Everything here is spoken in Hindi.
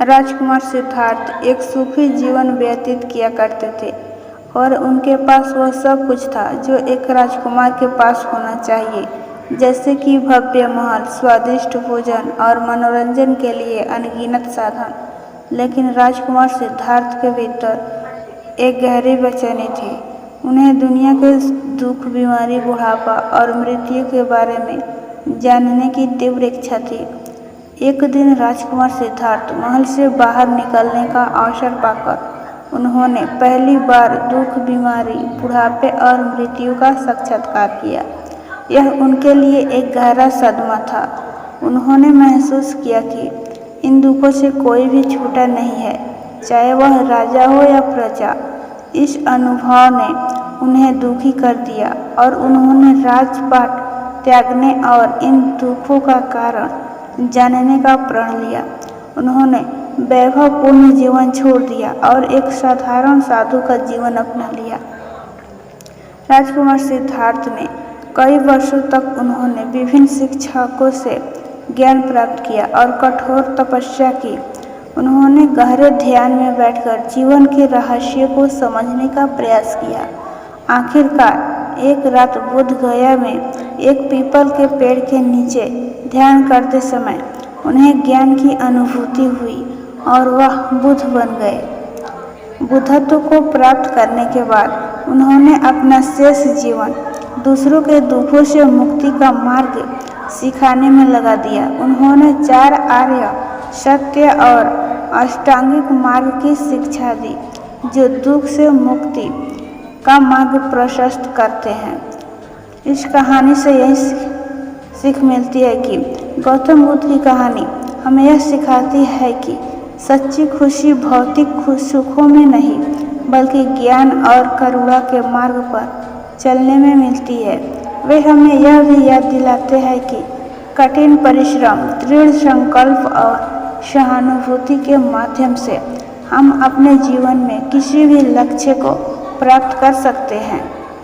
राजकुमार सिद्धार्थ एक सुखी जीवन व्यतीत किया करते थे और उनके पास वह सब कुछ था जो एक राजकुमार के पास होना चाहिए, जैसे कि भव्य महल, स्वादिष्ट भोजन और मनोरंजन के लिए अनगिनत साधन। लेकिन राजकुमार सिद्धार्थ के भीतर एक गहरी बेचैनी थी। उन्हें दुनिया के दुख, बीमारी, बुढ़ापा और मृत्यु के बारे में जानने की तीव्र इच्छा थी। एक दिन राजकुमार सिद्धार्थ महल से बाहर निकलने का अवसर पाकर उन्होंने पहली बार दुख, बीमारी, बुढ़ापे और मृत्यु का साक्षात्कार किया। यह उनके लिए एक गहरा सदमा था। उन्होंने महसूस किया कि इन दुखों से कोई भी छूटा नहीं है, चाहे वह राजा हो या प्रजा। इस अनुभव ने उन्हें दुखी कर दिया और उन्होंने राजपाट त्यागने और इन दुखों का कारण जानने का प्रण लिया। उन्होंने वैभवपूर्ण जीवन छोड़ दिया और एक साधारण साधु का जीवन अपना लिया। राजकुमार सिद्धार्थ ने कई वर्षों तक उन्होंने विभिन्न शिक्षकों से ज्ञान प्राप्त किया और कठोर तपस्या की। उन्होंने गहरे ध्यान में बैठकर जीवन के रहस्य को समझने का प्रयास किया। आखिरकार एक रात बोध गया में एक पीपल के पेड़ के नीचे ध्यान करते समय उन्हें ज्ञान की अनुभूति हुई और वह बुद्ध बन गए। बुद्धत्व को प्राप्त करने के बाद उन्होंने अपना शेष जीवन दूसरों के दुखों से मुक्ति का मार्ग सिखाने में लगा दिया। उन्होंने 4 आर्य सत्य और अष्टांगिक मार्ग की शिक्षा दी, जो दुख से मुक्ति का मार्ग प्रशस्त करते हैं। इस कहानी से यही सीख मिलती है कि गौतम बुद्ध की कहानी हमें यह सिखाती है कि सच्ची खुशी भौतिक सुखों में नहीं, बल्कि ज्ञान और करुणा के मार्ग पर चलने में मिलती है। वे हमें यह भी याद दिलाते हैं कि कठिन परिश्रम, दृढ़ संकल्प और सहानुभूति के माध्यम से हम अपने जीवन में किसी भी लक्ष्य को प्राप्त कर सकते हैं।